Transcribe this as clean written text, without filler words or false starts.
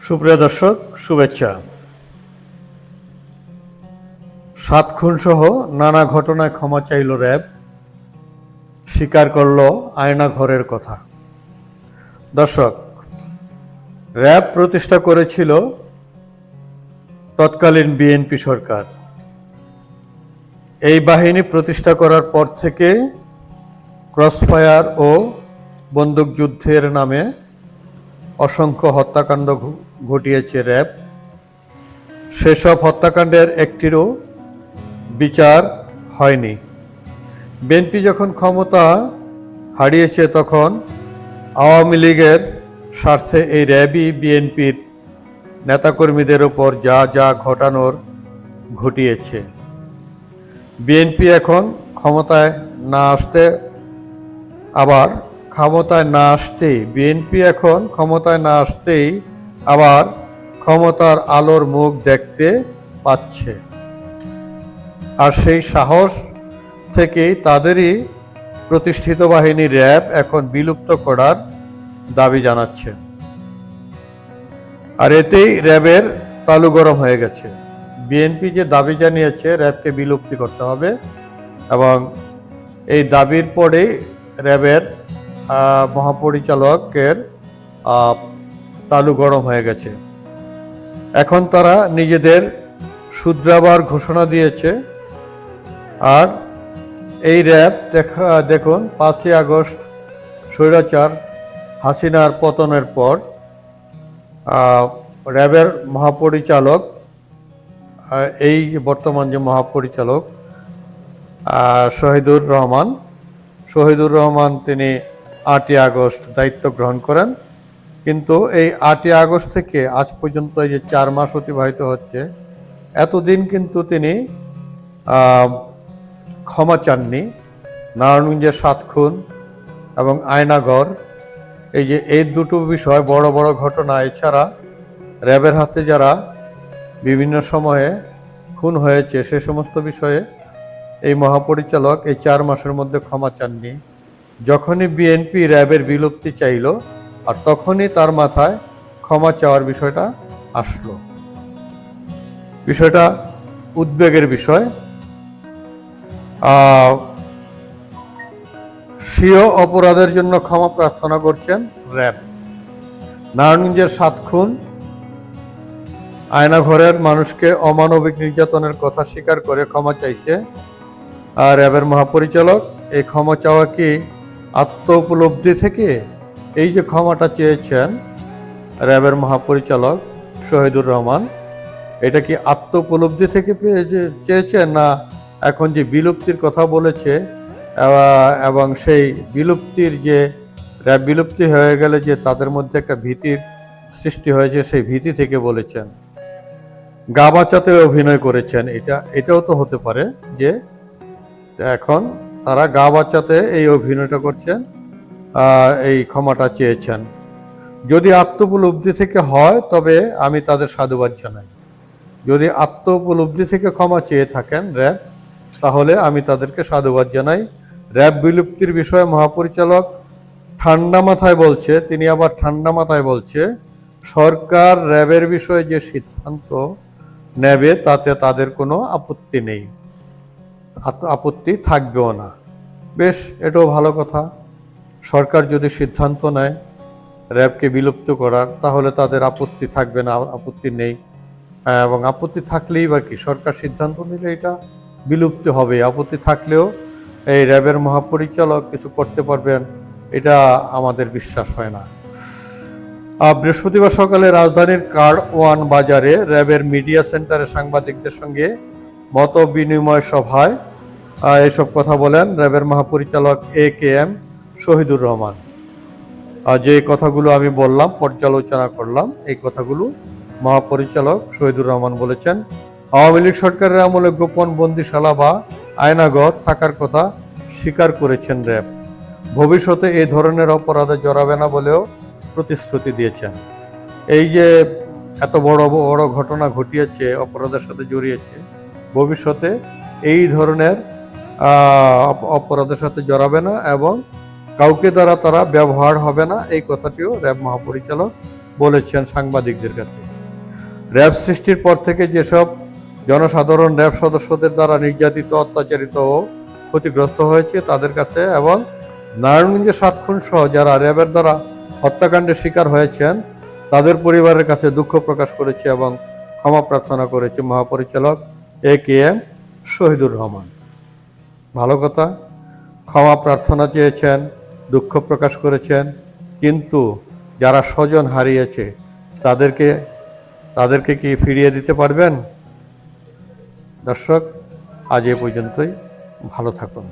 সুপ্রিয় দর্শক, শুভেচ্ছা। ৭ খুন সহ নানা ঘটনায় ক্ষমা চাইল র্যাব, স্বীকার করল আয়নাঘরের কথা। দর্শক, র্যাব প্রতিষ্ঠা করেছিল তৎকালীন বিএনপি সরকার। এই বাহিনী প্রতিষ্ঠা করার পর থেকে ক্রসফায়ার ও বন্দুকযুদ্ধের নামে অসংখ্য হত্যাকাণ্ড ঘটিয়েছে র্যাব। সেসব হত্যাকাণ্ডের একটিরও বিচার হয়নি। বিএনপি যখন ক্ষমতা হারিয়েছে তখন আওয়ামী লীগের স্বার্থে এই র্যাবই বিএনপির নেতাকর্মীদের ওপর যা যা ঘটানোর ঘটিয়েছে। বিএনপি এখন ক্ষমতায় না আসতেই আবার ক্ষমতার আলোর মুখ দেখতে পাচ্ছে। আর সেই সাহস থেকেই তাদেরই প্রতিষ্ঠিত বাহিনী র্যাব এখন বিলুপ্ত করার দাবি জানাচ্ছে। আর এতেই র্যাবের তালু গরম হয়ে গেছে। বিএনপি যে দাবি জানিয়েছে র্যাবকে বিলুপ্তি করতে হবে, এবং এই দাবির পরেই র্যাবের মহাপরিচালকের তালু গরম হয়ে গেছে। এখন তারা নিজেদের শুধরাবার ঘোষণা দিয়েছে। আর এই র্যাব দেখুন, 5ই আগস্ট স্বৈরাচার হাসিনার পতনের পর র্যাবের মহাপরিচালক, এই বর্তমান যে মহাপরিচালক শহীদুর রহমান তিনি 8ই আগস্ট দায়িত্ব গ্রহণ করেন। কিন্তু এই 8ই আগস্ট থেকে আজ পর্যন্ত এই যে 4 মাস অতিবাহিত হচ্ছে, এতদিন কিন্তু তিনি ক্ষমা চাননি। নারায়ণগঞ্জের 7 খুন এবং আয়নাঘর, এই দুটো বিষয় বড় বড় ঘটনা। এছাড়া র্যাবের হাতে যারা বিভিন্ন সময়ে খুন হয়েছে সে সমস্ত বিষয়ে এই মহাপরিচালক এই 4 মাসের মধ্যে ক্ষমা চাননি। যখনই বিএনপি র্যাবের বিলুপ্তি চাইল, আর তখনই তার মাথায় ক্ষমা চাওয়ার বিষয়টা আসলো। বিষয়টা উদ্বেগের বিষয়। স্বীয় অপরাধের জন্য ক্ষমা প্রার্থনা করছেন র্যাব। নারায়ণগঞ্জের 7 খুন, আয়নাঘরের মানুষকে অমানবিক নির্যাতনের কথা স্বীকার করে ক্ষমা চাইছে আর র্যাবের মহাপরিচালক। এই ক্ষমা চাওয়া কি আত্ম উপলব্ধি থেকে? এই যে ক্ষমাটা চেয়েছেন র্যাবের মহাপরিচালক শহীদুর রহমান, এটা কি আত্ম উপলব্ধি থেকে চেয়েছেন, না এখন যে বিলুপ্তির কথা বলেছে এবং সেই বিলুপ্তির যে র্যাব বিলুপ্তি হয়ে গেলে যে তাদের মধ্যে একটা ভীতির সৃষ্টি হয়েছে, সেই ভীতি থেকে বলেছেন? গা বাঁচাতে অভিনয় করেছেন, এটাও তো হতে পারে যে এখন তারা গা বাঁচাতে এই অভিনয়টা করছেন, এই ক্ষমাটা চেয়েছেন। যদি আত্ম উপলব্ধি থেকে হয় তবে আমি তাদের সাধুবাদ জানাই। যদি আত্ম উপলব্ধি থেকে ক্ষমা চেয়ে থাকেন র্যাব, তাহলে আমি তাদেরকে সাধুবাদ জানাই। র্যাব বিলুপ্তির বিষয়ে মহাপরিচালক ঠান্ডা মাথায় বলছে সরকার র্যাবের বিষয়ে যে সিদ্ধান্ত নেবে তাতে তাদের কোনো আপত্তি নেই, আপত্তি থাকবেও না। বেশ, এটাও ভালো কথা। সরকার যদি সিদ্ধান্ত নেয় র্যাবকে বিলুপ্ত করার, তাহলে তাদের আপত্তি থাকবে না, আপত্তি নেই। এবং আপত্তি থাকলেই বা কি, সরকার সিদ্ধান্ত নিলে এটা বিলুপ্তি হবে। আপত্তি থাকলেও এই র্যাবের মহাপরিচালক কিছু করতে পারবেন, এটা আমাদের বিশ্বাস হয় না। বৃহস্পতিবার সকালে রাজধানীর কারওয়ান বাজারে র্যাবের মিডিয়া সেন্টারে সাংবাদিকদের সঙ্গে মত বিনিময় সভায় এসব কথা বলেন র্যাবের মহাপরিচালক AKM শহীদুর রহমান। যে কথাগুলো আমি বললাম, পর্যালোচনা করলাম, এই কথাগুলো মহাপরিচালক শহীদুর রহমান বলেছেন। আওয়ামী লীগ সরকারের আমলে গোপন বন্দিশালা বা আয়নাঘর থাকার কথা স্বীকার করেছেন র্যাব। ভবিষ্যতে এই ধরনের অপরাধে জড়াবে না বলেও প্রতিশ্রুতি দিয়েছেন। এই যে এত বড় বড় ঘটনা ঘটিয়েছে, অপরাধের সাথে জড়িয়েছে, ভবিষ্যতে এই ধরনের অপরাধের সাথে জড়াবে না এবং কাউকে দ্বারা তারা ব্যবহার হবে না, এই কথাটিও র্যাব মহাপরিচালক বলেছেন সাংবাদিকদের কাছে। র্যাব সৃষ্টির পর থেকে যেসব জনসাধারণ র্যাব সদস্যদের দ্বারা নির্যাতিত, অত্যাচারিত ও ক্ষতিগ্রস্ত হয়েছে তাদের কাছে এবং নারায়ণগঞ্জের 7 খুন সহ যারা র্যাবের দ্বারা হত্যাকাণ্ডের শিকার হয়েছেন তাদের পরিবারের কাছে দুঃখ প্রকাশ করেছে এবং ক্ষমা প্রার্থনা করেছে মহাপরিচালক AKM শহীদুর রহমান। ভালো কথা, ক্ষমা প্রার্থনা চেয়েছেন, দুঃখ প্রকাশ করেছেন, কিন্তু যারা স্বজন হারিয়েছে তাদেরকে কি ফিরিয়ে দিতে পারবেন? দর্শক, আজ এ পর্যন্তই। ভালো থাকুন।